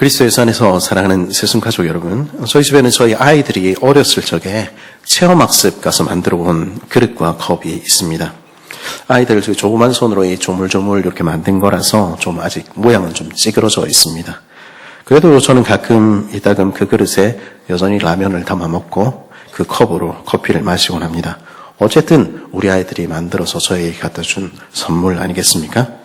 그리스도 예수 안에서 사랑하는 새순가족 여러분, 저희 집에는 저희 아이들이 어렸을 적에 체험학습 가서 만들어 온 그릇과 컵이 있습니다. 아이들 조그만 손으로 이 조물조물 이렇게 만든 거라서 좀 아직 모양은 좀 찌그러져 있습니다. 그래도 저는 가끔 이따금 그 그릇에 여전히 라면을 담아 먹고 그 컵으로 커피를 마시곤 합니다. 어쨌든 우리 아이들이 만들어서 저에게 갖다 준 선물 아니겠습니까?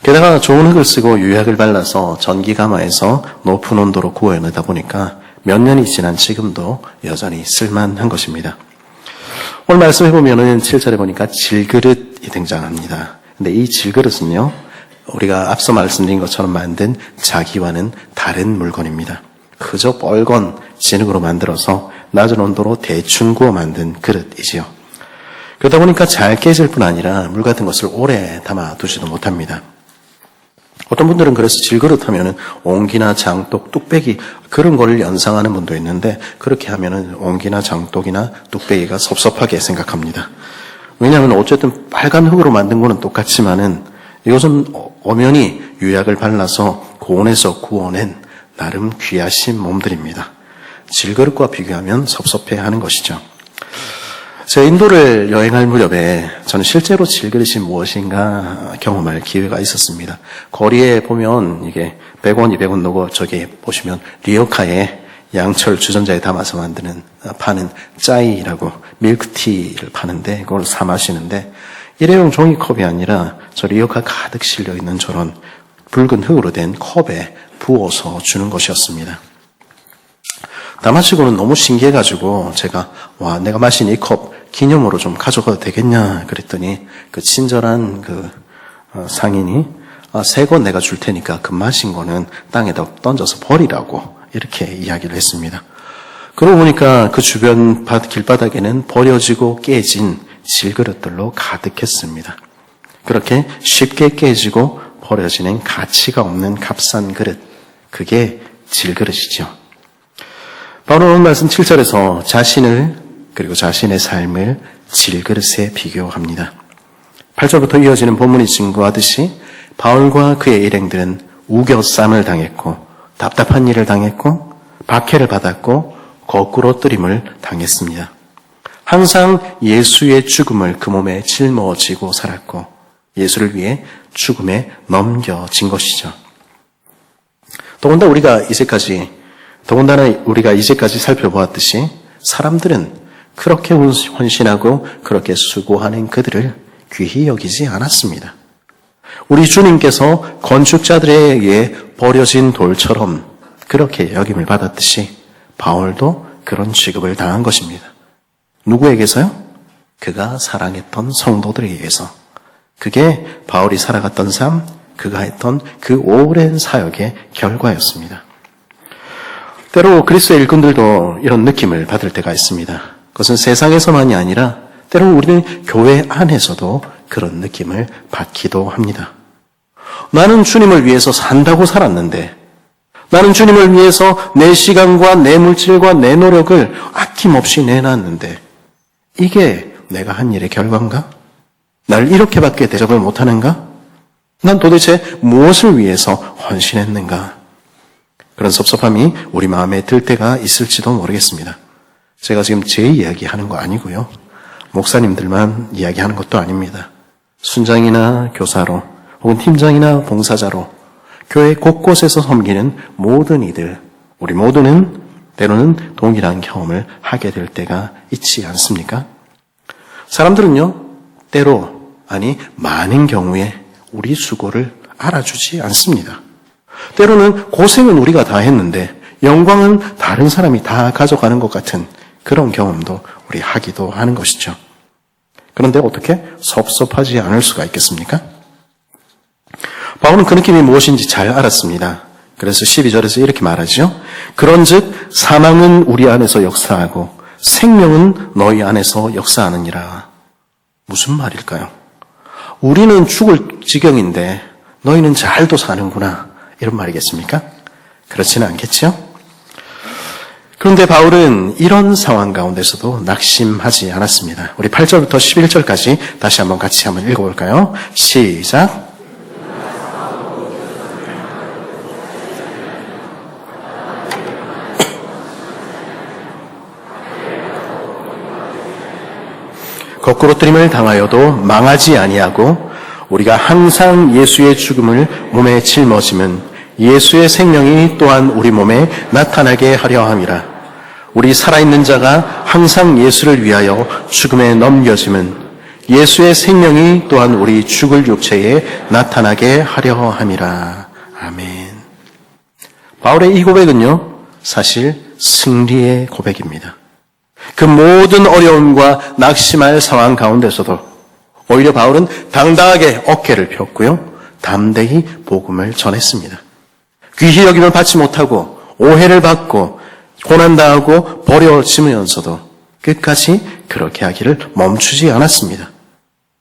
게다가 좋은 흙을 쓰고 유약을 발라서 전기가마에서 높은 온도로 구워내다 보니까 몇 년이 지난 지금도 여전히 쓸만한 것입니다. 오늘 말씀해보면은 7절에 보니까 질그릇이 등장합니다. 근데 이 질그릇은요, 우리가 앞서 말씀드린 것처럼 만든 자기와는 다른 물건입니다. 그저 뻘건 진흙으로 만들어서 낮은 온도로 대충 구워 만든 그릇이지요. 그러다 보니까 잘 깨질 뿐 아니라 물 같은 것을 오래 담아두지도 못합니다. 어떤 분들은 그래서 질그릇 하면은 옹기나 장독, 뚝배기 그런 걸 연상하는 분도 있는데 그렇게 하면은 옹기나 장독이나 뚝배기가 섭섭하게 생각합니다. 왜냐하면 어쨌든 빨간 흙으로 만든 거는 똑같지만은 이것은 엄연히 유약을 발라서 고온에서 구워낸 나름 귀하신 몸들입니다. 질그릇과 비교하면 섭섭해하는 것이죠. 제가 인도를 여행할 무렵에 저는 실제로 질그릇이 무엇인가 경험할 기회가 있었습니다. 거리에 보면 이게 100원, 200원 넣고 저기 보시면 리어카에 양철 주전자에 담아서 파는 짜이라고 밀크티를 파는데 그걸 사 마시는데 일회용 종이컵이 아니라 저 리어카 가득 실려 있는 저런 붉은 흙으로 된 컵에 부어서 주는 것이었습니다. 다 마시고는 너무 신기해가지고 제가 내가 마신 이 컵 기념으로 좀 가져가도 되겠냐 그랬더니 그 친절한 상인이 새 거 내가 줄 테니까 그 마신 거는 땅에다 던져서 버리라고 이렇게 이야기를 했습니다. 그러고 보니까 그 주변 길바닥에는 버려지고 깨진 질그릇들로 가득했습니다. 그렇게 쉽게 깨지고 버려지는 가치가 없는 값싼 그릇, 그게 질그릇이죠. 바울은 오늘 말씀 7절에서 자신을 그리고 자신의 삶을 질그릇에 비교합니다. 8절부터 이어지는 본문이 증거하듯이 바울과 그의 일행들은 우겨쌈을 당했고 답답한 일을 당했고 박해를 받았고 거꾸로 뜨림을 당했습니다. 항상 예수의 죽음을 그 몸에 짊어지고 살았고 예수를 위해 죽음에 넘겨진 것이죠. 더군다나 우리가 이제까지 살펴보았듯이 사람들은 그렇게 헌신하고 그렇게 수고하는 그들을 귀히 여기지 않았습니다. 우리 주님께서 건축자들에 의해 버려진 돌처럼 그렇게 여김을 받았듯이 바울도 그런 취급을 당한 것입니다. 누구에게서요? 그가 사랑했던 성도들에 의해서. 그게 바울이 살아갔던 삶, 그가 했던 그 오랜 사역의 결과였습니다. 때로 그리스도의 일꾼들도 이런 느낌을 받을 때가 있습니다. 그것은 세상에서만이 아니라 때로 우리는 교회 안에서도 그런 느낌을 받기도 합니다. 나는 주님을 위해서 산다고 살았는데, 나는 주님을 위해서 내 시간과 내 물질과 내 노력을 아낌없이 내놨는데 이게 내가 한 일의 결과인가? 나를 이렇게밖에 대접을 못하는가? 난 도대체 무엇을 위해서 헌신했는가? 그런 섭섭함이 우리 마음에 들 때가 있을지도 모르겠습니다. 제가 지금 제 이야기하는 거 아니고요. 목사님들만 이야기하는 것도 아닙니다. 순장이나 교사로 혹은 팀장이나 봉사자로 교회 곳곳에서 섬기는 모든 이들, 우리 모두는 때로는 동일한 경험을 하게 될 때가 있지 않습니까? 사람들은요, 많은 경우에 우리 수고를 알아주지 않습니다. 때로는 고생은 우리가 다 했는데 영광은 다른 사람이 다 가져가는 것 같은 그런 경험도 우리 하기도 하는 것이죠. 그런데 어떻게 섭섭하지 않을 수가 있겠습니까? 바울은 그 느낌이 무엇인지 잘 알았습니다. 그래서 12절에서 이렇게 말하죠. 그런즉 사망은 우리 안에서 역사하고 생명은 너희 안에서 역사하느니라. 무슨 말일까요? 우리는 죽을 지경인데 너희는 잘도 사는구나. 이런 말이겠습니까? 그렇지는 않겠죠? 그런데 바울은 이런 상황 가운데서도 낙심하지 않았습니다. 우리 8절부터 11절까지 다시 한번 같이 한번 읽어볼까요? 시작! 거꾸로 뜨림을 당하여도 망하지 아니하고 우리가 항상 예수의 죽음을 몸에 짊어짐은 예수의 생명이 또한 우리 몸에 나타나게 하려 함이라. 우리 살아있는 자가 항상 예수를 위하여 죽음에 넘겨짐은 예수의 생명이 또한 우리 죽을 육체에 나타나게 하려 함이라. 아멘. 바울의 이 고백은요, 사실 승리의 고백입니다. 그 모든 어려움과 낙심할 상황 가운데서도 오히려 바울은 당당하게 어깨를 폈고요, 담대히 복음을 전했습니다. 귀히 여김을 받지 못하고 오해를 받고 고난당하고 버려지면서도 끝까지 그렇게 하기를 멈추지 않았습니다.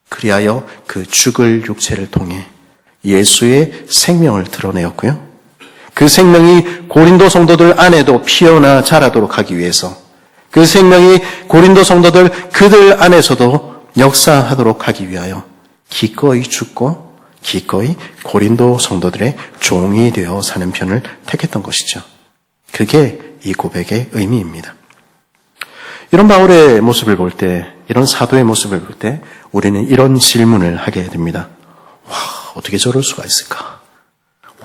그리하여 그 죽을 육체를 통해 예수의 생명을 드러내었고요, 그 생명이 고린도 성도들 안에도 피어나 자라도록 하기 위해서, 그 생명이 고린도 성도들 그들 안에서도 역사하도록 하기 위하여 기꺼이 죽고 기꺼이 고린도 성도들의 종이 되어 사는 편을 택했던 것이죠. 그게 이 고백의 의미입니다. 이런 바울의 모습을 볼 때, 이런 사도의 모습을 볼 때 우리는 이런 질문을 하게 됩니다. 와, 어떻게 저럴 수가 있을까?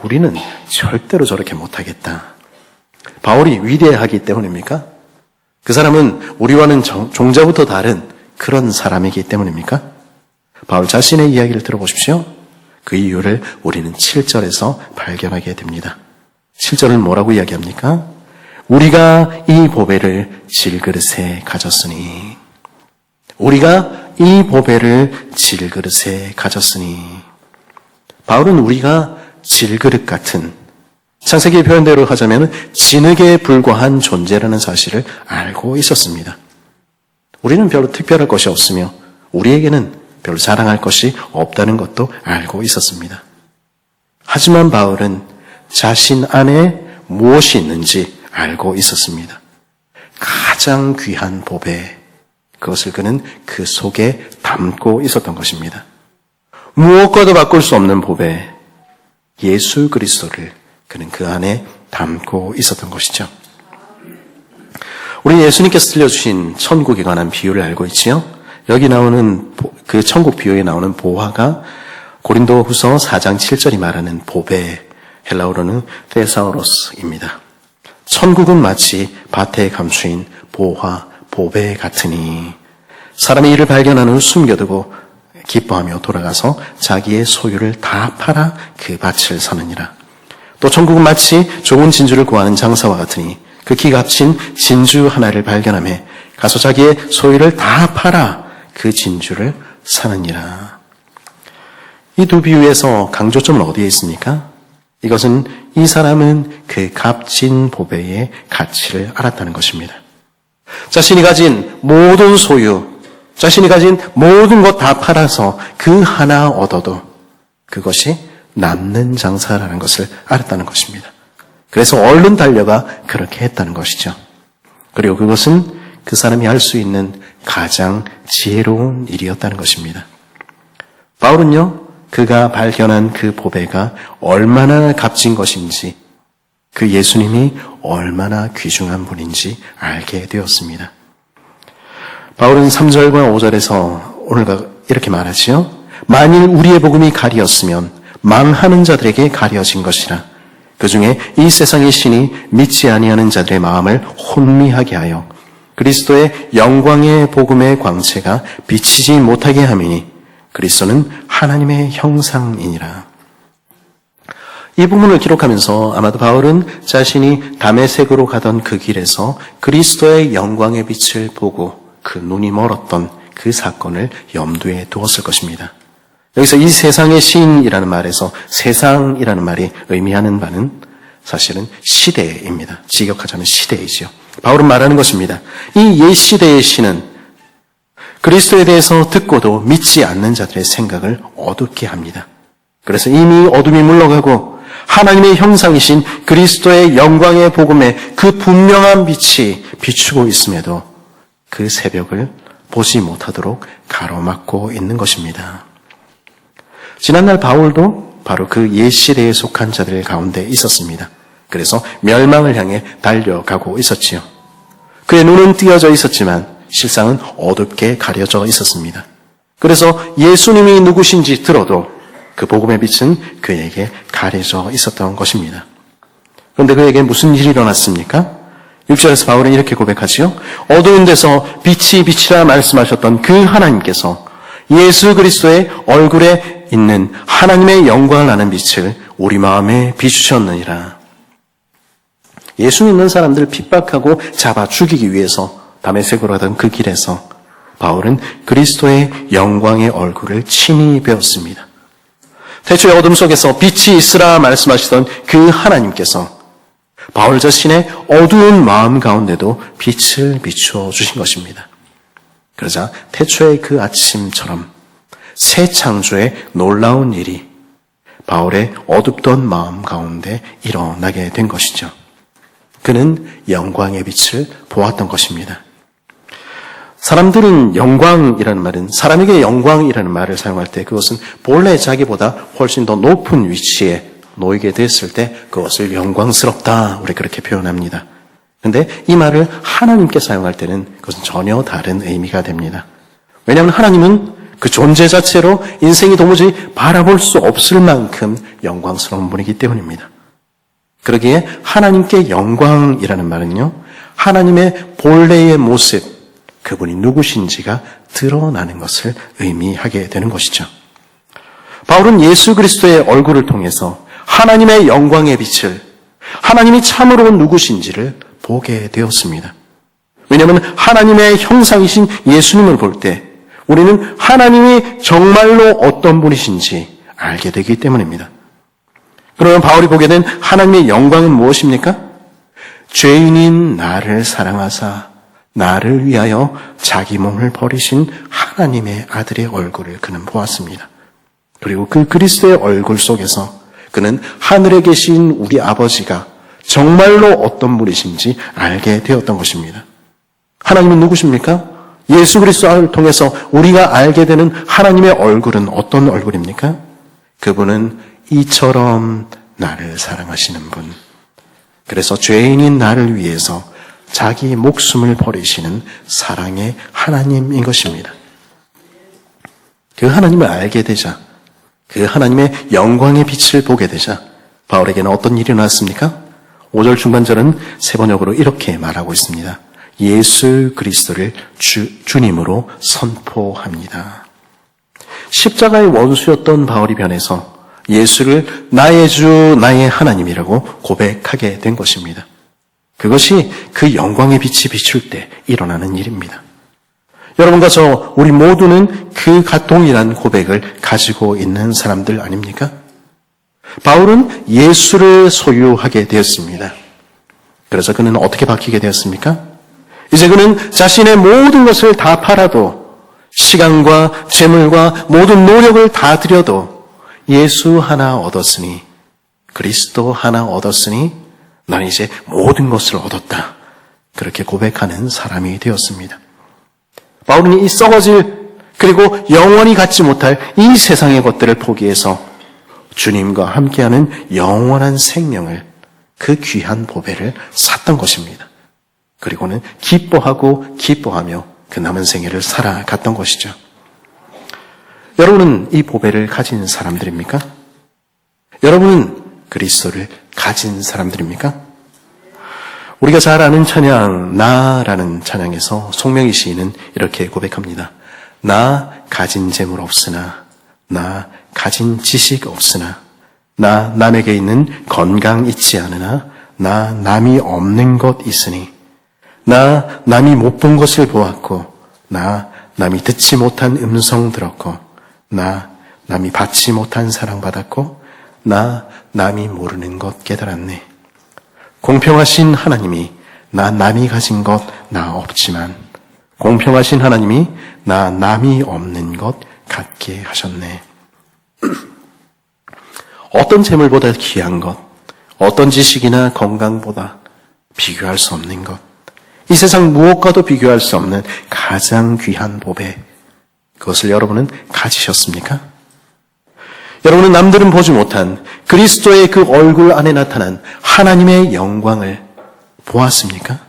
우리는 절대로 저렇게 못하겠다. 바울이 위대하기 때문입니까? 그 사람은 우리와는 종자부터 다른 그런 사람이기 때문입니까? 바울 자신의 이야기를 들어보십시오. 그 이유를 우리는 7절에서 발견하게 됩니다. 7절은 뭐라고 이야기합니까? 우리가 이 보배를 질그릇에 가졌으니, 우리가 이 보배를 질그릇에 가졌으니. 바울은 우리가 질그릇 같은, 창세기의 표현대로 하자면 진흙에 불과한 존재라는 사실을 알고 있었습니다. 우리는 별로 특별할 것이 없으며 우리에게는 별로 자랑할 것이 없다는 것도 알고 있었습니다. 하지만 바울은 자신 안에 무엇이 있는지 알고 있었습니다. 가장 귀한 보배, 그것을 그는 그 속에 담고 있었던 것입니다. 무엇과도 바꿀 수 없는 보배, 예수 그리스도를 그는 그 안에 담고 있었던 것이죠. 우리 예수님께서 들려주신 천국에 관한 비유를 알고 있지요? 여기 나오는 그 천국 비유에 나오는 보화가 고린도후서 4장 7절이 말하는 보배, 헬라어로는 테사우로스입니다. 천국은 마치 밭에 감추인 보화, 보배 같으니 사람이 이를 발견한 후 숨겨두고 기뻐하며 돌아가서 자기의 소유를 다 팔아 그 밭을 사느니라. 또 천국은 마치 좋은 진주를 구하는 장사와 같으니 그 기값진 진주 하나를 발견하며 가서 자기의 소유를 다 팔아 그 진주를 사느니라. 이 두 비유에서 강조점은 어디에 있습니까? 이것은 이 사람은 그 값진 보배의 가치를 알았다는 것입니다. 자신이 가진 모든 소유, 자신이 가진 모든 것 다 팔아서 그 하나 얻어도 그것이 남는 장사라는 것을 알았다는 것입니다. 그래서 얼른 달려가 그렇게 했다는 것이죠. 그리고 그것은 그 사람이 할 수 있는 가장 지혜로운 일이었다는 것입니다. 바울은요, 그가 발견한 그 보배가 얼마나 값진 것인지, 그 예수님이 얼마나 귀중한 분인지 알게 되었습니다. 바울은 3절과 5절에서 오늘 이렇게 말하지요. 만일 우리의 복음이 가리었으면 망하는 자들에게 가려진 것이라. 그 중에 이 세상의 신이 믿지 아니하는 자들의 마음을 혼미하게 하여 그리스도의 영광의 복음의 광채가 비치지 못하게 함이니 그리스도는 하나님의 형상이니라. 이 부분을 기록하면서 아마도 바울은 자신이 다메섹으로 가던 그 길에서 그리스도의 영광의 빛을 보고 그 눈이 멀었던 그 사건을 염두에 두었을 것입니다. 여기서 이 세상의 시인이라는 말에서 세상이라는 말이 의미하는 바는 사실은 시대입니다. 직역하자면 시대이죠. 바울은 말하는 것입니다. 이 옛 시대의 시는 그리스도에 대해서 듣고도 믿지 않는 자들의 생각을 어둡게 합니다. 그래서 이미 어둠이 물러가고 하나님의 형상이신 그리스도의 영광의 복음에 그 분명한 빛이 비추고 있음에도 그 새벽을 보지 못하도록 가로막고 있는 것입니다. 지난날 바울도 바로 그 옛 시대에 속한 자들 가운데 있었습니다. 그래서 멸망을 향해 달려가고 있었지요. 그의 눈은 띄어져 있었지만 실상은 어둡게 가려져 있었습니다. 그래서 예수님이 누구신지 들어도 그 복음의 빛은 그에게 가려져 있었던 것입니다. 그런데 그에게 무슨 일이 일어났습니까? 6절에서 바울은 이렇게 고백하지요. 어두운 데서 빛이 빛이라 말씀하셨던 그 하나님께서 예수 그리스도의 얼굴에 있는 하나님의 영광을 아는 빛을 우리 마음에 비추셨느니라. 예수 믿는 사람들을 핍박하고 잡아 죽이기 위해서 다메섹으로 가던 그 길에서 바울은 그리스도의 영광의 얼굴을 친히 배웠습니다. 태초의 어둠 속에서 빛이 있으라 말씀하시던 그 하나님께서 바울 자신의 어두운 마음 가운데도 빛을 비추어 주신 것입니다. 그러자 태초의 그 아침처럼 새 창조의 놀라운 일이 바울의 어둡던 마음 가운데 일어나게 된 것이죠. 그는 영광의 빛을 보았던 것입니다. 사람들은 영광이라는 말은, 사람에게 영광이라는 말을 사용할 때 그것은 본래 자기보다 훨씬 더 높은 위치에 놓이게 됐을 때 그것을 영광스럽다, 우리 그렇게 표현합니다. 그런데 이 말을 하나님께 사용할 때는 그것은 전혀 다른 의미가 됩니다. 왜냐하면 하나님은 그 존재 자체로 인생이 도무지 바라볼 수 없을 만큼 영광스러운 분이기 때문입니다. 그러기에 하나님께 영광이라는 말은요, 하나님의 본래의 모습, 그분이 누구신지가 드러나는 것을 의미하게 되는 것이죠. 바울은 예수 그리스도의 얼굴을 통해서 하나님의 영광의 빛을, 하나님이 참으로 누구신지를 보게 되었습니다. 왜냐하면 하나님의 형상이신 예수님을 볼 때 우리는 하나님이 정말로 어떤 분이신지 알게 되기 때문입니다. 그러면 바울이 보게 된 하나님의 영광은 무엇입니까? 죄인인 나를 사랑하사 나를 위하여 자기 몸을 버리신 하나님의 아들의 얼굴을 그는 보았습니다. 그리고 그 그리스도의 얼굴 속에서 그는 하늘에 계신 우리 아버지가 정말로 어떤 분이신지 알게 되었던 것입니다. 하나님은 누구십니까? 예수 그리스도를 통해서 우리가 알게 되는 하나님의 얼굴은 어떤 얼굴입니까? 그분은 이처럼 나를 사랑하시는 분. 그래서 죄인인 나를 위해서 자기 목숨을 버리시는 사랑의 하나님인 것입니다. 그 하나님을 알게 되자, 그 하나님의 영광의 빛을 보게 되자 바울에게는 어떤 일이 일어났습니까? 5절 중반절은 세 번역으로 이렇게 말하고 있습니다. 예수 그리스도를 주님으로 선포합니다. 십자가의 원수였던 바울이 변해서 예수를 나의 주, 나의 하나님이라고 고백하게 된 것입니다. 그것이 그 영광의 빛이 비출 때 일어나는 일입니다. 여러분과 저, 우리 모두는 그 동일한 고백을 가지고 있는 사람들 아닙니까? 바울은 예수를 소유하게 되었습니다. 그래서 그는 어떻게 바뀌게 되었습니까? 이제 그는 자신의 모든 것을 다 팔아도, 시간과 재물과 모든 노력을 다 들여도 예수 하나 얻었으니, 그리스도 하나 얻었으니 나는 이제 모든 것을 얻었다. 그렇게 고백하는 사람이 되었습니다. 바울은 이 썩어질, 그리고 영원히 갖지 못할 이 세상의 것들을 포기해서 주님과 함께하는 영원한 생명을, 그 귀한 보배를 샀던 것입니다. 그리고는 기뻐하고 기뻐하며 그 남은 생애를 살아갔던 것이죠. 여러분은 이 보배를 가진 사람들입니까? 여러분은 그리스도를 가진 사람들입니까? 우리가 잘 아는 찬양, 나라는 찬양에서 송명희 시인은 이렇게 고백합니다. 나 가진 재물 없으나, 나 가진 지식 없으나, 나 남에게 있는 건강 있지 않으나, 나 남이 없는 것 있으니, 나 남이 못 본 것을 보았고, 나 남이 듣지 못한 음성 들었고, 나 남이 받지 못한 사랑 받았고, 나 남이 모르는 것 깨달았네. 공평하신 하나님이 나 남이 가진 것 나 없지만, 공평하신 하나님이 나 남이 없는 것 갖게 하셨네. 어떤 재물보다 귀한 것, 어떤 지식이나 건강보다 비교할 수 없는 것, 이 세상 무엇과도 비교할 수 없는 가장 귀한 보배, 그것을 여러분은 가지셨습니까? 여러분은 남들은 보지 못한 그리스도의 그 얼굴 안에 나타난 하나님의 영광을 보았습니까?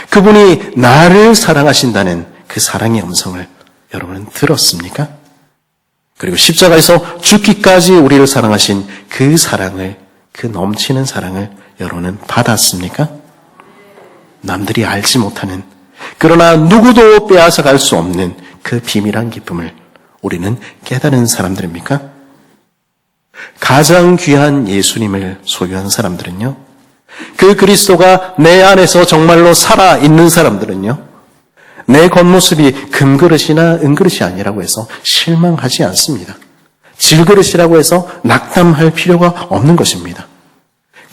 그분이 나를 사랑하신다는 그 사랑의 음성을 여러분은 들었습니까? 그리고 십자가에서 죽기까지 우리를 사랑하신 그 사랑을, 그 넘치는 사랑을 여러분은 받았습니까? 남들이 알지 못하는, 그러나 누구도 빼앗아갈 수 없는 그 비밀한 기쁨을 우리는 깨달은 사람들입니까? 가장 귀한 예수님을 소유한 사람들은요, 그 그리스도가 내 안에서 정말로 살아있는 사람들은요, 내 겉모습이 금그릇이나 은그릇이 아니라고 해서 실망하지 않습니다. 질그릇이라고 해서 낙담할 필요가 없는 것입니다.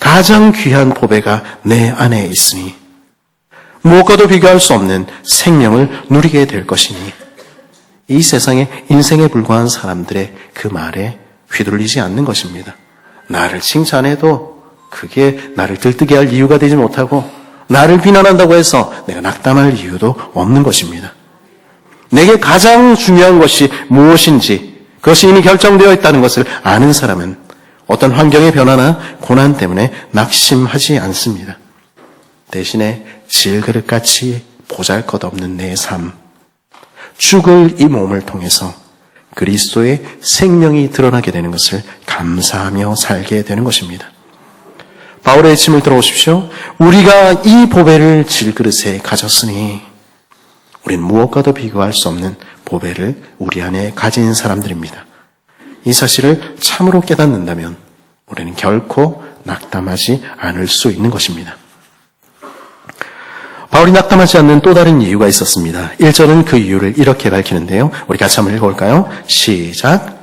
가장 귀한 보배가 내 안에 있으니 무엇과도 비교할 수 없는 생명을 누리게 될 것이니 이 세상에 인생에 불과한 사람들의 그 말에 휘둘리지 않는 것입니다. 나를 칭찬해도 그게 나를 들뜨게 할 이유가 되지 못하고 나를 비난한다고 해서 내가 낙담할 이유도 없는 것입니다. 내게 가장 중요한 것이 무엇인지 그것이 이미 결정되어 있다는 것을 아는 사람은 어떤 환경의 변화나 고난 때문에 낙심하지 않습니다. 대신에 질그릇같이 보잘것없는 내 삶, 죽을 이 몸을 통해서 그리스도의 생명이 드러나게 되는 것을 감사하며 살게 되는 것입니다. 바울의 침을 들어보십시오. 우리가 이 보배를 질그릇에 가졌으니 우린 무엇과도 비교할 수 없는 보배를 우리 안에 가진 사람들입니다. 이 사실을 참으로 깨닫는다면 우리는 결코 낙담하지 않을 수 있는 것입니다. 바울이 낙담하지 않는 또 다른 이유가 있었습니다. 1절은 그 이유를 이렇게 밝히는데요. 우리 같이 한번 읽어볼까요? 시작.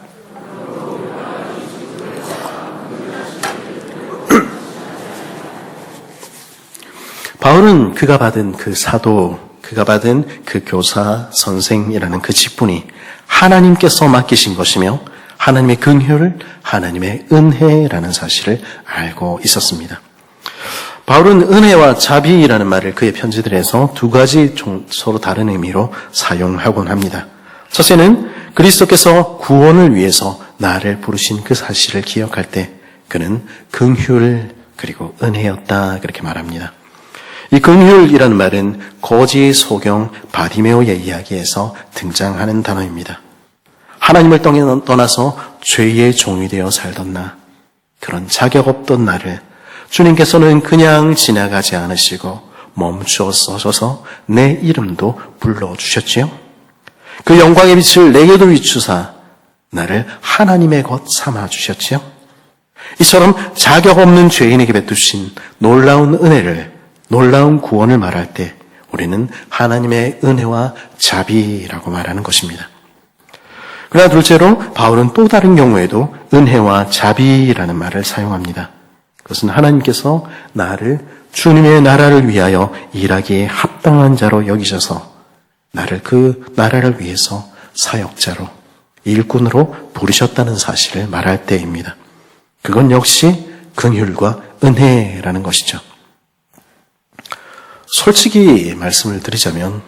바울은 그가 받은 그 사도, 그가 받은 그 교사, 선생이라는 그 직분이 하나님께서 맡기신 것이며 하나님의 긍휼, 하나님의 은혜라는 사실을 알고 있었습니다. 바울은 은혜와 자비라는 말을 그의 편지들에서 두 가지 서로 다른 의미로 사용하곤 합니다. 첫째는 그리스도께서 구원을 위해서 나를 부르신 그 사실을 기억할 때 그는 긍휼 그리고 은혜였다 그렇게 말합니다. 이 긍휼이라는 말은 거지 소경 바디메오의 이야기에서 등장하는 단어입니다. 하나님을 떠나서 죄의 종이 되어 살던 나, 그런 자격 없던 나를 주님께서는 그냥 지나가지 않으시고 멈추어 서셔서 내 이름도 불러주셨지요. 그 영광의 빛을 내게도 비추사 나를 하나님의 것 삼아주셨지요. 이처럼 자격 없는 죄인에게 베푸신 놀라운 은혜를, 놀라운 구원을 말할 때 우리는 하나님의 은혜와 자비라고 말하는 것입니다. 그러나 둘째로 바울은 또 다른 경우에도 은혜와 자비라는 말을 사용합니다. 그것은 하나님께서 나를 주님의 나라를 위하여 일하기에 합당한 자로 여기셔서 나를 그 나라를 위해서 사역자로, 일꾼으로 부르셨다는 사실을 말할 때입니다. 그건 역시 긍휼과 은혜라는 것이죠. 솔직히 말씀을 드리자면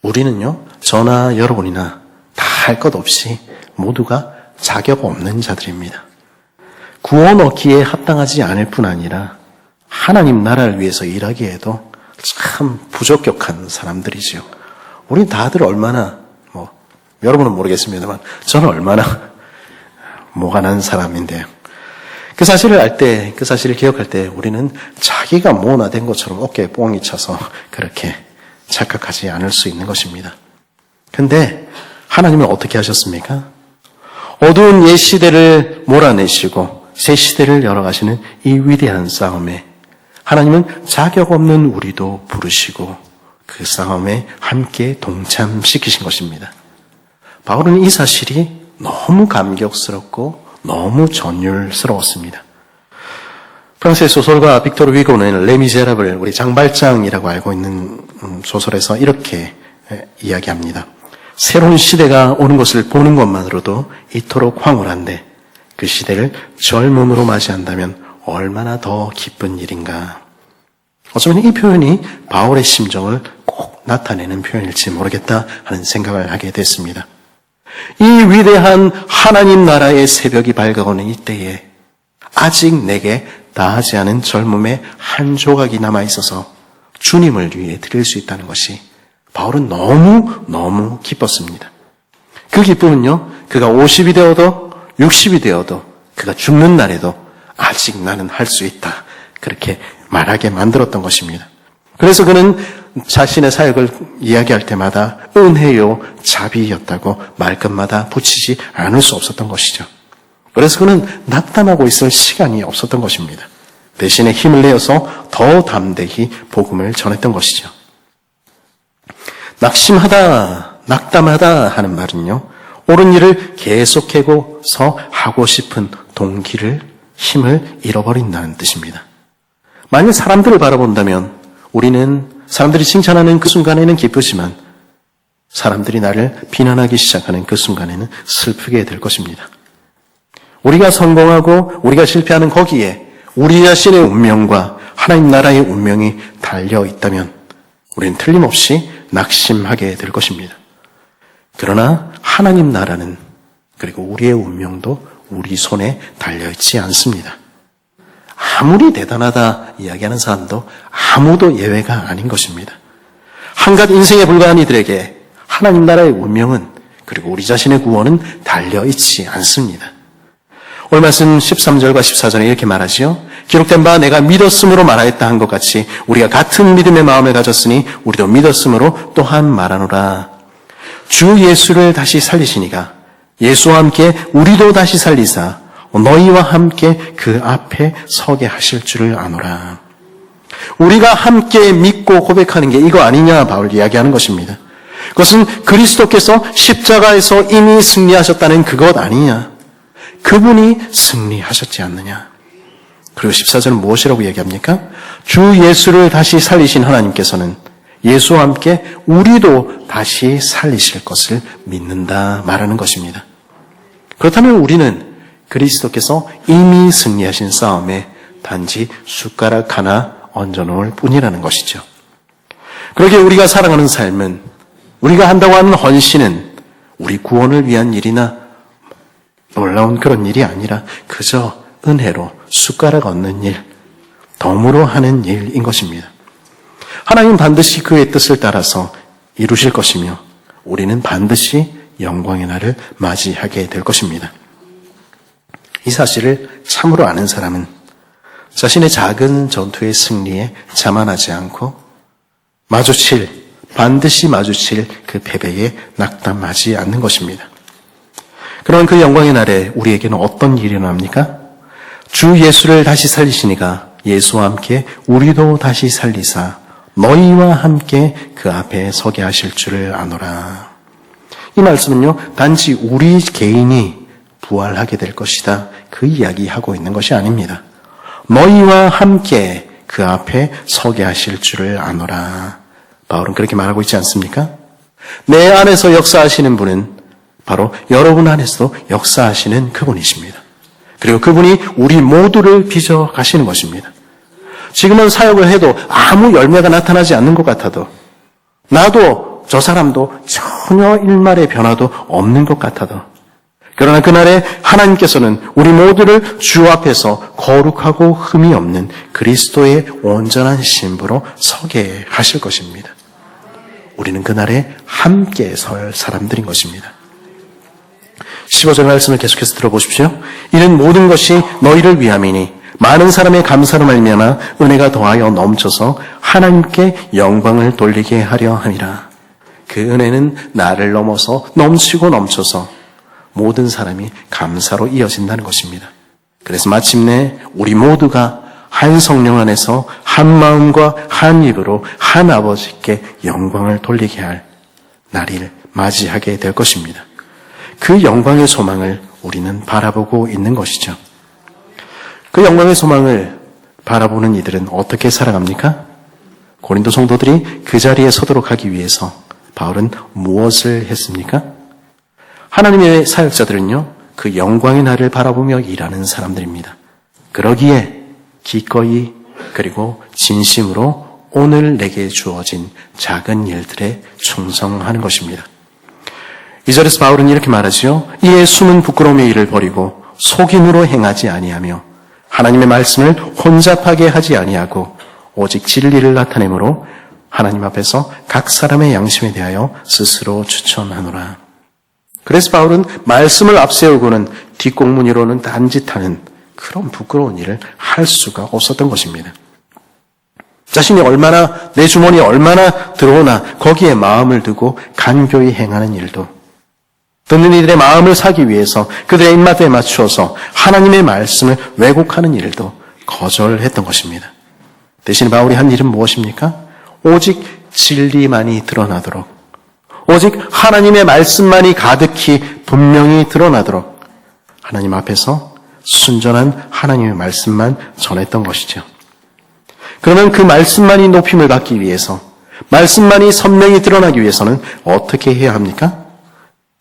우리는요, 저나 여러분이나 다 할 것 없이 모두가 자격 없는 자들입니다. 구원 얻기에 합당하지 않을 뿐 아니라 하나님 나라를 위해서 일하기에도 참 부적격한 사람들이지요. 우리 다들 얼마나, 여러분은 모르겠습니다만 저는 얼마나 모가 난 사람인데요. 그 사실을 알 때, 그 사실을 기억할 때 우리는 자기가 뭐나 된 것처럼 어깨에 뽕이 차서 그렇게 착각하지 않을 수 있는 것입니다. 근데 하나님은 어떻게 하셨습니까? 어두운 옛 시대를 몰아내시고 새 시대를 열어가시는 이 위대한 싸움에 하나님은 자격 없는 우리도 부르시고 그 싸움에 함께 동참시키신 것입니다. 바울은 이 사실이 너무 감격스럽고 너무 전율스러웠습니다. 프랑스의 소설가 빅토르 위고는 레미제라블, 우리 장발장이라고 알고 있는 소설에서 이렇게 이야기합니다. 새로운 시대가 오는 것을 보는 것만으로도 이토록 황홀한데 그 시대를 젊음으로 맞이한다면 얼마나 더 기쁜 일인가. 어쩌면 이 표현이 바울의 심정을 꼭 나타내는 표현일지 모르겠다 하는 생각을 하게 됐습니다. 이 위대한 하나님 나라의 새벽이 밝아오는 이때에 아직 내게 다하지 않은 젊음의 한 조각이 남아있어서 주님을 위해 드릴 수 있다는 것이 바울은 너무 기뻤습니다. 그 기쁨은요, 그가 50이 되어도 60이 되어도 그가 죽는 날에도 아직 나는 할 수 있다, 그렇게 말하게 만들었던 것입니다. 그래서 그는 자신의 사역을 이야기할 때마다 은혜요 자비였다고 말끝마다 붙이지 않을 수 없었던 것이죠. 그래서 그는 낙담하고 있을 시간이 없었던 것입니다. 대신에 힘을 내어서 더 담대히 복음을 전했던 것이죠. 낙심하다, 낙담하다 하는 말은요, 옳은 일을 계속해서 하고 싶은 동기를, 힘을 잃어버린다는 뜻입니다. 만약 사람들을 바라본다면 우리는 사람들이 칭찬하는 그 순간에는 기쁘지만 사람들이 나를 비난하기 시작하는 그 순간에는 슬프게 될 것입니다. 우리가 성공하고 우리가 실패하는 거기에 우리 자신의 운명과 하나님 나라의 운명이 달려 있다면 우리는 틀림없이 낙심하게 될 것입니다. 그러나 하나님 나라는, 그리고 우리의 운명도 우리 손에 달려있지 않습니다. 아무리 대단하다 이야기하는 사람도 아무도 예외가 아닌 것입니다. 한갓 인생에 불과한 이들에게 하나님 나라의 운명은, 그리고 우리 자신의 구원은 달려있지 않습니다. 오늘 말씀 13절과 14절에 이렇게 말하지요. 기록된 바 내가 믿었음으로 말하였다 한 것 같이 우리가 같은 믿음의 마음을 가졌으니 우리도 믿었음으로 또한 말하노라. 주 예수를 다시 살리시니가 예수와 함께 우리도 다시 살리사 너희와 함께 그 앞에 서게 하실 줄을 아노라. 우리가 함께 믿고 고백하는 게 이거 아니냐 바울 이야기하는 것입니다. 그것은 그리스도께서 십자가에서 이미 승리하셨다는 그것 아니냐. 그분이 승리하셨지 않느냐. 그리고 14절은 무엇이라고 얘기합니까? 주 예수를 다시 살리신 하나님께서는 예수와 함께 우리도 다시 살리실 것을 믿는다 말하는 것입니다. 그렇다면 우리는 그리스도께서 이미 승리하신 싸움에 단지 숟가락 하나 얹어놓을 뿐이라는 것이죠. 그러기에 우리가 살아가는 삶은, 우리가 한다고 하는 헌신은 우리 구원을 위한 일이나 놀라운 그런 일이 아니라 그저 은혜로 숟가락 얹는 일, 덤으로 하는 일인 것입니다. 하나님은 반드시 그의 뜻을 따라서 이루실 것이며 우리는 반드시 영광의 날을 맞이하게 될 것입니다. 이 사실을 참으로 아는 사람은 자신의 작은 전투의 승리에 자만하지 않고 반드시 마주칠 그 패배에 낙담하지 않는 것입니다. 그런 그 영광의 날에 우리에게는 어떤 일이 일어납니까? 주 예수를 다시 살리시니가 예수와 함께 우리도 다시 살리사 너희와 함께 그 앞에 서게 하실 줄을 아노라. 이 말씀은요, 단지 우리 개인이 부활하게 될 것이다, 그 이야기하고 있는 것이 아닙니다. 너희와 함께 그 앞에 서게 하실 줄을 아노라. 바울은 그렇게 말하고 있지 않습니까? 내 안에서 역사하시는 분은 바로 여러분 안에서도 역사하시는 그분이십니다. 그리고 그분이 우리 모두를 빚어 가시는 것입니다. 지금은 사역을 해도 아무 열매가 나타나지 않는 것 같아도, 나도 저 사람도 전혀 일말의 변화도 없는 것 같아도, 그러나 그날에 하나님께서는 우리 모두를 주 앞에서 거룩하고 흠이 없는 그리스도의 온전한 신부로 서게 하실 것입니다. 우리는 그날에 함께 설 사람들인 것입니다. 15절 말씀을 계속해서 들어보십시오. 이는 모든 것이 너희를 위함이니 많은 사람의 감사로 말미암아 은혜가 더하여 넘쳐서 하나님께 영광을 돌리게 하려 함이라. 그 은혜는 나를 넘어서 넘치고 넘쳐서 모든 사람이 감사로 이어진다는 것입니다. 그래서 마침내 우리 모두가 한 성령 안에서 한 마음과 한 입으로 한 아버지께 영광을 돌리게 할 날을 맞이하게 될 것입니다. 그 영광의 소망을 우리는 바라보고 있는 것이죠. 그 영광의 소망을 바라보는 이들은 어떻게 살아갑니까? 고린도 성도들이 그 자리에 서도록 하기 위해서 바울은 무엇을 했습니까? 하나님의 사역자들은요, 그 영광의 날을 바라보며 일하는 사람들입니다. 그러기에 기꺼이 그리고 진심으로 오늘 내게 주어진 작은 일들에 충성하는 것입니다. 2절에서 바울은 이렇게 말하지요. 이에 숨은 부끄러움의 일을 버리고 속임으로 행하지 아니하며 하나님의 말씀을 혼잡하게 하지 아니하고 오직 진리를 나타내므로 하나님 앞에서 각 사람의 양심에 대하여 스스로 추천하노라. 그래서 바울은 말씀을 앞세우고는 뒷공무니로는 딴짓하는 그런 부끄러운 일을 할 수가 없었던 것입니다. 자신이 얼마나, 내 주머니에 얼마나 들어오나 거기에 마음을 두고 간교히 행하는 일도, 듣는 이들의 마음을 사기 위해서 그들의 입맛에 맞추어서 하나님의 말씀을 왜곡하는 일도 거절했던 것입니다. 대신 바울이 한 일은 무엇입니까? 오직 진리만이 드러나도록, 오직 하나님의 말씀만이 가득히 분명히 드러나도록 하나님 앞에서 순전한 하나님의 말씀만 전했던 것이죠. 그러면 그 말씀만이 높임을 받기 위해서, 말씀만이 선명히 드러나기 위해서는 어떻게 해야 합니까?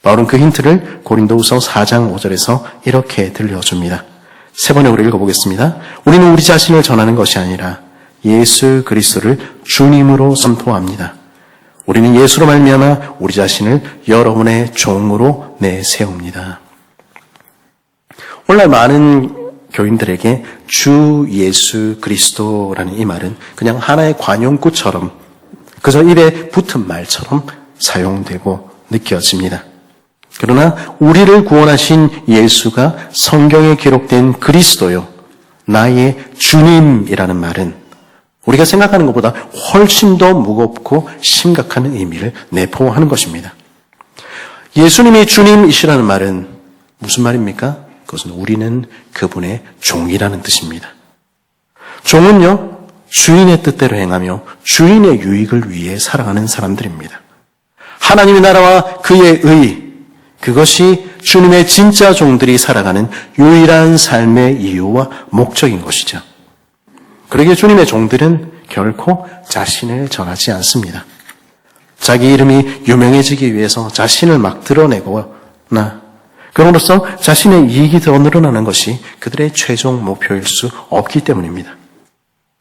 바울은 그 힌트를 고린도후서 4장 5절에서 이렇게 들려줍니다. 세 번역으로 읽어보겠습니다. 우리는 우리 자신을 전하는 것이 아니라 예수 그리스도를 주님으로 선포합니다. 우리는 예수로 말미암아 우리 자신을 여러분의 종으로 내세웁니다. 오늘날 많은 교인들에게 주 예수 그리스도라는 이 말은 그냥 하나의 관용구처럼, 그저 입에 붙은 말처럼 사용되고 느껴집니다. 그러나 우리를 구원하신 예수가 성경에 기록된 그리스도요, 나의 주님이라는 말은 우리가 생각하는 것보다 훨씬 더 무겁고 심각한 의미를 내포하는 것입니다. 예수님이 주님이시라는 말은 무슨 말입니까? 그것은 우리는 그분의 종이라는 뜻입니다. 종은요, 주인의 뜻대로 행하며 주인의 유익을 위해 살아가는 사람들입니다. 하나님의 나라와 그의 의, 그것이 주님의 진짜 종들이 살아가는 유일한 삶의 이유와 목적인 것이죠. 그러기에 주님의 종들은 결코 자신을 전하지 않습니다. 자기 이름이 유명해지기 위해서 자신을 막 드러내거나 그럼으로써 자신의 이익이 더 늘어나는 것이 그들의 최종 목표일 수 없기 때문입니다.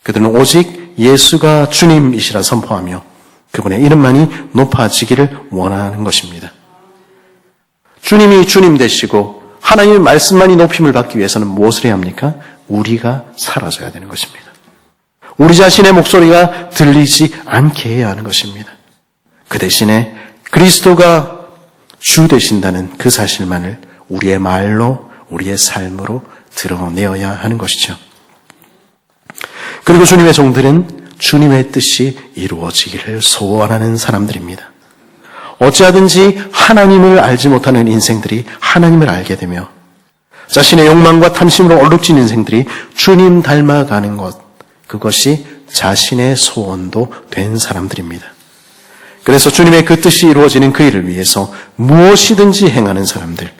그들은 오직 예수가 주님이시라 선포하며 그분의 이름만이 높아지기를 원하는 것입니다. 주님이 주님 되시고 하나님의 말씀만이 높임을 받기 위해서는 무엇을 해야 합니까? 우리가 사라져야 되는 것입니다. 우리 자신의 목소리가 들리지 않게 해야 하는 것입니다. 그 대신에 그리스도가 주 되신다는 그 사실만을 우리의 말로, 우리의 삶으로 드러내어야 하는 것이죠. 그리고 주님의 종들은 주님의 뜻이 이루어지기를 소원하는 사람들입니다. 어찌하든지 하나님을 알지 못하는 인생들이 하나님을 알게 되며 자신의 욕망과 탐심으로 얼룩진 인생들이 주님 닮아가는 것, 그것이 자신의 소원도 된 사람들입니다. 그래서 주님의 그 뜻이 이루어지는 그 일을 위해서 무엇이든지 행하는 사람들,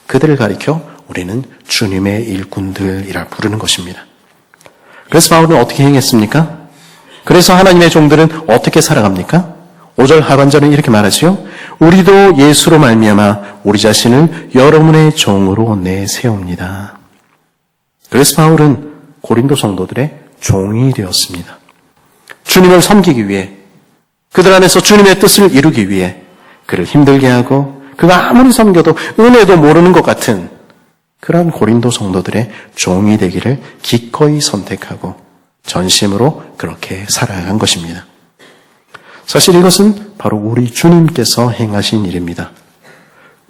그들을 가리켜 우리는 주님의 일꾼들이라 부르는 것입니다. 그래서 바울은 어떻게 행했습니까? 그래서 하나님의 종들은 어떻게 살아갑니까? 5절 하반절은 이렇게 말하지요. 우리도 예수로 말미암아 우리 자신을 여러분의 종으로 내세웁니다. 그래서 바울은 고린도 성도들의 종이 되었습니다. 주님을 섬기기 위해, 그들 안에서 주님의 뜻을 이루기 위해 그를 힘들게 하고 그가 아무리 섬겨도 은혜도 모르는 것 같은 그런 고린도 성도들의 종이 되기를 기꺼이 선택하고 전심으로 그렇게 살아간 것입니다. 사실 이것은 바로 우리 주님께서 행하신 일입니다.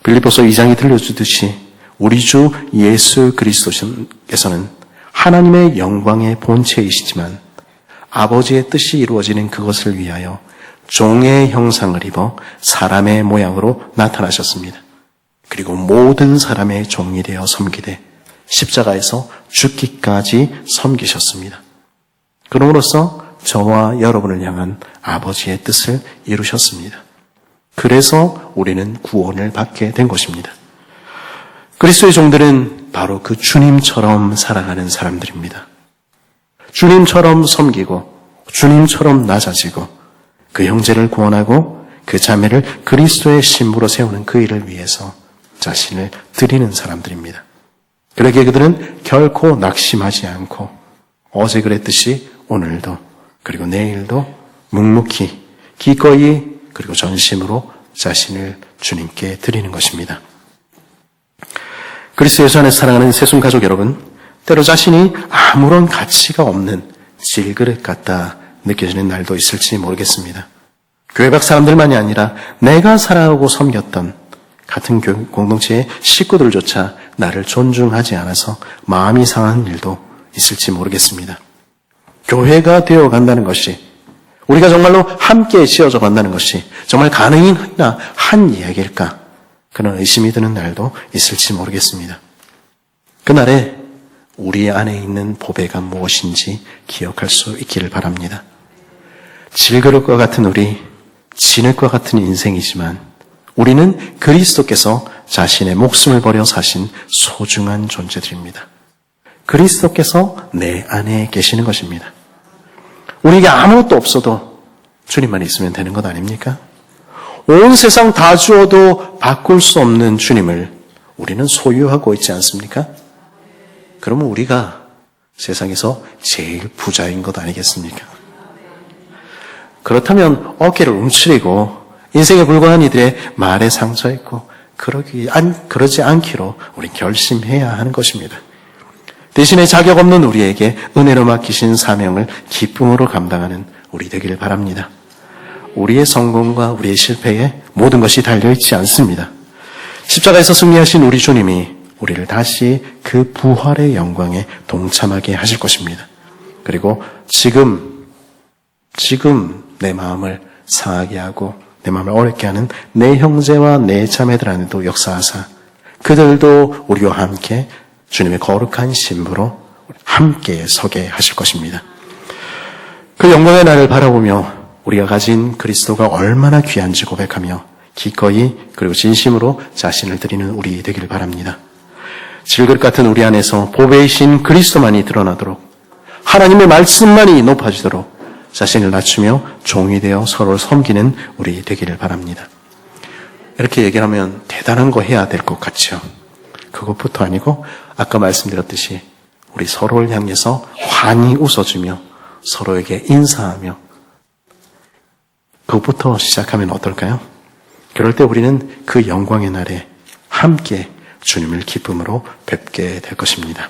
빌립보서 2장이 들려주듯이 우리 주 예수 그리스도께서는 하나님의 영광의 본체이시지만 아버지의 뜻이 이루어지는 그것을 위하여 종의 형상을 입어 사람의 모양으로 나타나셨습니다. 그리고 모든 사람의 종이 되어 섬기되 십자가에서 죽기까지 섬기셨습니다. 그럼으로써 저와 여러분을 향한 아버지의 뜻을 이루셨습니다. 그래서 우리는 구원을 받게 된 것입니다. 그리스도의 종들은 바로 그 주님처럼 살아가는 사람들입니다. 주님처럼 섬기고 주님처럼 낮아지고 그 형제를 구원하고 그 자매를 그리스도의 신부로 세우는 그 일을 위해서 자신을 드리는 사람들입니다. 그러기에 그들은 결코 낙심하지 않고 어제 그랬듯이 오늘도 그리고 내일도 묵묵히 기꺼이 그리고 전심으로 자신을 주님께 드리는 것입니다. 그리스도 예수 안에서 사랑하는 새순 가족 여러분, 때로 자신이 아무런 가치가 없는 질그릇 같다 느껴지는 날도 있을지 모르겠습니다. 교회 밖 사람들만이 아니라 내가 살아오고 섬겼던 같은 공동체의 식구들조차 나를 존중하지 않아서 마음이 상한 일도 있을지 모르겠습니다. 교회가 되어 간다는 것이, 우리가 정말로 함께 지어져 간다는 것이 정말 가능이나 한 이야기일까? 그런 의심이 드는 날도 있을지 모르겠습니다. 그날에 우리 안에 있는 보배가 무엇인지 기억할 수 있기를 바랍니다. 질그릇과 같은 우리, 진흙과 같은 인생이지만 우리는 그리스도께서 자신의 목숨을 버려 사신 소중한 존재들입니다. 그리스도께서 내 안에 계시는 것입니다. 우리에게 아무것도 없어도 주님만 있으면 되는 것 아닙니까? 온 세상 다 주어도 바꿀 수 없는 주님을 우리는 소유하고 있지 않습니까? 그러면 우리가 세상에서 제일 부자인 것 아니겠습니까? 그렇다면 어깨를 움츠리고 인생에 불과한 이들의 말에 상처있고 그러지 않기로 우리 결심해야 하는 것입니다. 대신에 자격 없는 우리에게 은혜로 맡기신 사명을 기쁨으로 감당하는 우리 되기를 바랍니다. 우리의 성공과 우리의 실패에 모든 것이 달려있지 않습니다. 십자가에서 승리하신 우리 주님이 우리를 다시 그 부활의 영광에 동참하게 하실 것입니다. 그리고 지금 내 마음을 상하게 하고 내 마음을 어렵게 하는 내 형제와 내 자매들 안에도 역사하사 그들도 우리와 함께 주님의 거룩한 신부로 함께 서게 하실 것입니다. 그 영광의 날을 바라보며 우리가 가진 그리스도가 얼마나 귀한지 고백하며 기꺼이 그리고 진심으로 자신을 드리는 우리 되기를 바랍니다. 질그릇 같은 우리 안에서 보배이신 그리스도만이 드러나도록 하나님의 말씀만이 높아지도록 자신을 낮추며 종이 되어 서로를 섬기는 우리 되기를 바랍니다. 이렇게 얘기하면 대단한 거 해야 될 것 같죠. 그것부터 아니고 아까 말씀드렸듯이 우리 서로를 향해서 환히 웃어주며 서로에게 인사하며 그것부터 시작하면 어떨까요? 그럴 때 우리는 그 영광의 날에 함께 주님을 기쁨으로 뵙게 될 것입니다.